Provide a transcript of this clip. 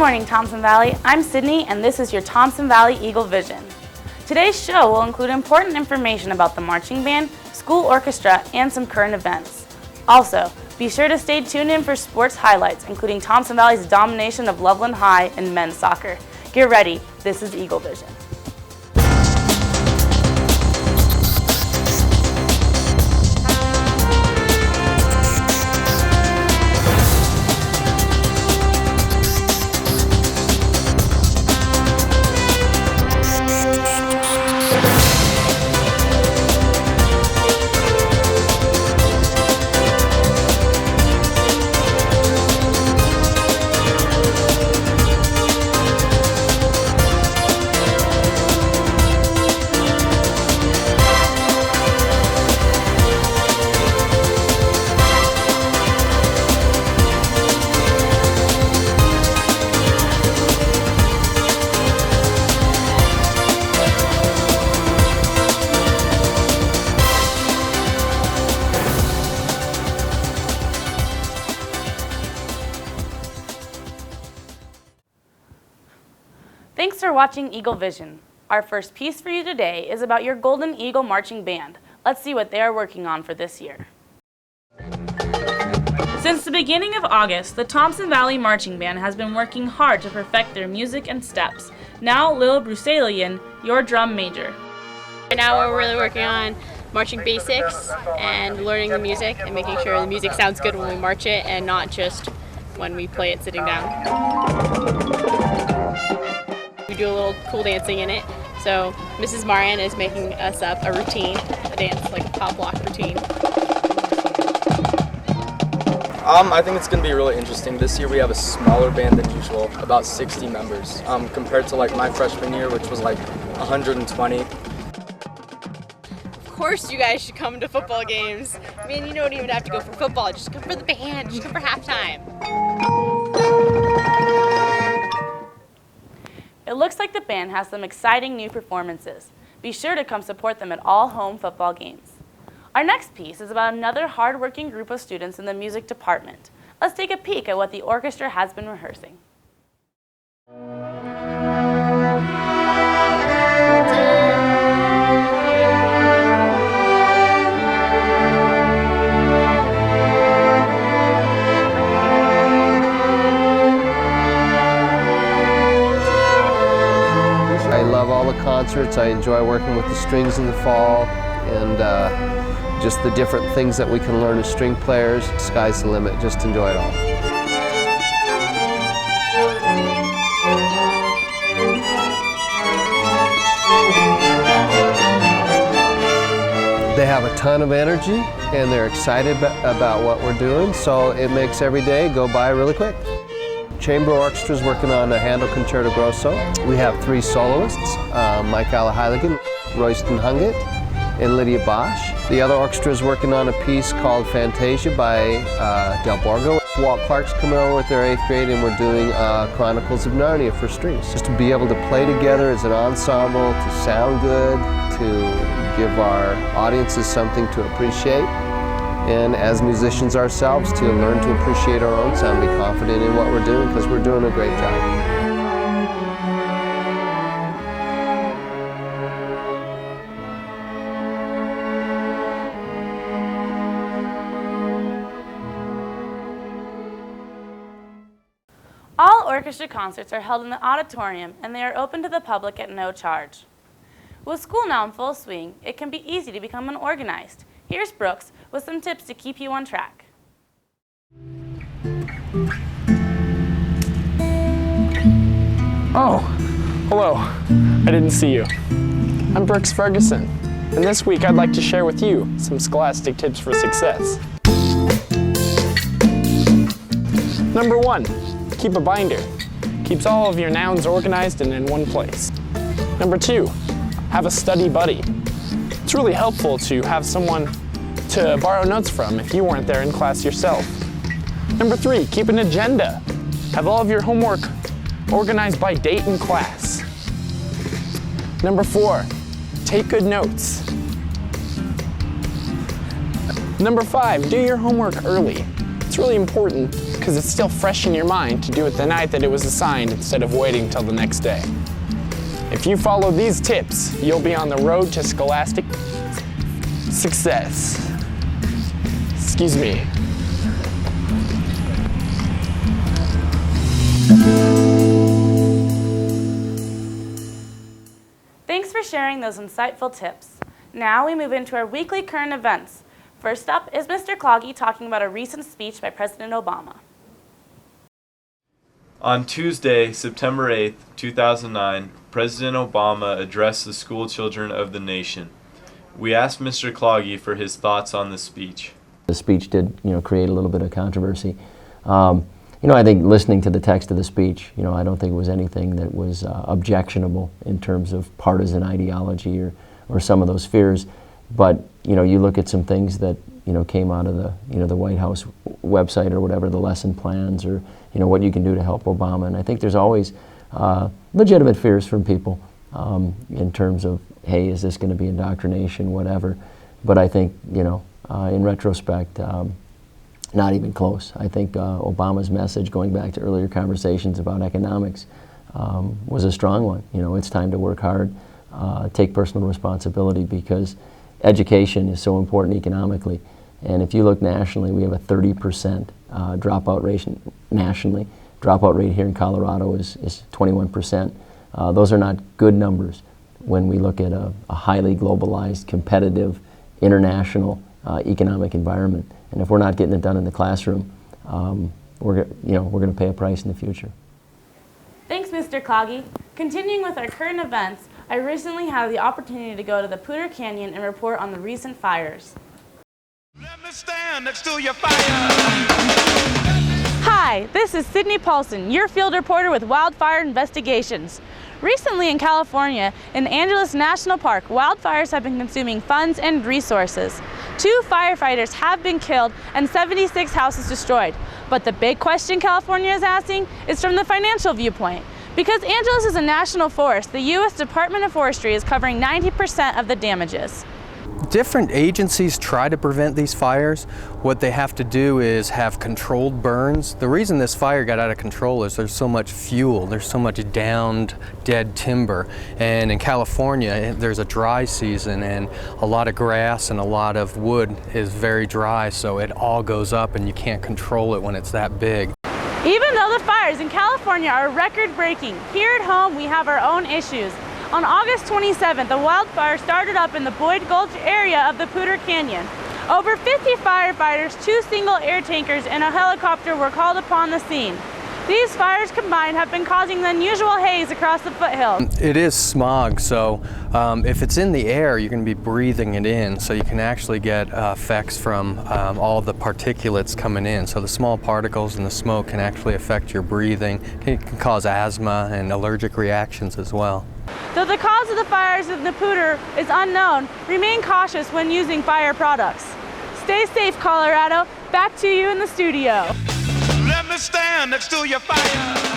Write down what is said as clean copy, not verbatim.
morning, Thompson Valley. I'm Sydney, and this is your Thompson Valley Eagle Vision. Today's show will include important information about the marching band, school orchestra, and some current events. Also, be sure to stay tuned in for sports highlights, including Thompson Valley's domination of Loveland High in men's soccer. Get ready, this is Eagle Vision. Thanks for watching Eagle Vision. Our first piece for you today is about your Golden Eagle Marching Band. Let's see what they are working on for this year. Since the beginning of August, the Thompson Valley Marching Band has been working hard to perfect their music and steps. Now, Lil Brusalian, your drum major. Right now we're really working on marching basics and learning the music and making sure the music sounds good when we march it and not just when we play it sitting down. We do a little cool dancing in it. So Mrs. Marian is making us up a routine, a dance, like a pop lock routine. I think it's going to be really interesting. This year we have a smaller band than usual, about 60 members, compared to like my freshman year, which was like 120. Of course you guys should come to football games. I mean, you don't even have to go for football, just come for the band, just come for halftime. It looks like the band has some exciting new performances. Be sure to come support them at all home football games. Our next piece is about another hard-working group of students in the music department. Let's take a peek at what the orchestra has been rehearsing. I love all the concerts. I enjoy working with the strings in the fall and just the different things that we can learn as string players. Sky's the limit. Just enjoy it all. They have a ton of energy and they're excited about what we're doing, so it makes every day go by really quick. Chamber Orchestra is working on a Handel Concerto Grosso. We have 3 soloists, Mike Allaheiligen, Royston Hungate, and Lydia Bosch. The other orchestra is working on a piece called Fantasia by Del Borgo. Walt Clark's coming over with their 8th grade and we're doing Chronicles of Narnia for strings. Just to be able to play together as an ensemble, to sound good, to give our audiences something to appreciate. And as musicians ourselves, to learn to appreciate our own sound, be confident in what we're doing, because we're doing a great job. All orchestra concerts are held in the auditorium and they are open to the public at no charge. With school now in full swing, it can be easy to become unorganized. Here's Brooks with some tips to keep you on track. Oh, hello. I didn't see you. I'm Brooks Ferguson, and this week I'd like to share with you some scholastic tips for success. Number 1, keep a binder. Keeps all of your nouns organized and in one place. Number 2, have a study buddy. It's really helpful to have someone to borrow notes from if you weren't there in class yourself. Number 3, keep an agenda. Have all of your homework organized by date in class. Number 4, take good notes. Number 5, do your homework early. It's really important because it's still fresh in your mind to do it the night that it was assigned instead of waiting till the next day. If you follow these tips, you'll be on the road to scholastic success. Excuse me. Thanks for sharing those insightful tips. Now we move into our weekly current events. First up is Mr. Cloggy talking about a recent speech by President Obama. On Tuesday, September 8th, 2009, President Obama addressed the school children of the nation. We asked Mr. Cloggy for his thoughts on the speech. The speech did, create a little bit of controversy. I think listening to the text of the speech, I don't think it was anything that was objectionable in terms of partisan ideology or some of those fears. But, you look at some things that, came out of the White House website or whatever, the lesson plans or, what you can do to help Obama. And I think there's always legitimate fears from people in terms of, hey, is this going to be indoctrination, whatever. But I think, in retrospect, not even close. I think Obama's message, going back to earlier conversations about economics, was a strong one. It's time to work hard, take personal responsibility, because education is so important economically. And if you look nationally, we have a 30% dropout rate nationally. Dropout rate here in Colorado is 21%. Those are not good numbers when we look at a highly globalized, competitive, international economic environment. And if we're not getting it done in the classroom, we're going to pay a price in the future. Thanks, Mr. Cloggy. Continuing with our current events, I recently had the opportunity to go to the Poudre Canyon and report on the recent fires. Let me stand next to your fire. Hi, this is Sydney Paulson, your field reporter with Wildfire Investigations. Recently in California, in Angeles National Park, wildfires have been consuming funds and resources. 2 firefighters have been killed and 76 houses destroyed. But the big question California is asking is from the financial viewpoint. Because Angeles is a national forest, the U.S. Department of Forestry is covering 90% of the damages. Different agencies try to prevent these fires. What they have to do is have controlled burns. The reason this fire got out of control is there's so much fuel, there's so much downed, dead timber. And in California, there's a dry season and a lot of grass and a lot of wood is very dry, so it all goes up and you can't control it when it's that big. Even though the fires in California are record-breaking, here at home we have our own issues. On August 27th, a wildfire started up in the Boyd Gulch area of the Poudre Canyon. Over 50 firefighters, 2 single air tankers, and a helicopter were called upon the scene. These fires combined have been causing the unusual haze across the foothills. It is smog, so if it's in the air, you're going to be breathing it in, so you can actually get effects from all the particulates coming in. So the small particles in the smoke can actually affect your breathing. It can cause asthma and allergic reactions as well. Though the cause of the fires in the Poudre is unknown, remain cautious when using fire products. Stay safe, Colorado. Back to you in the studio. Let me stand next to your fire.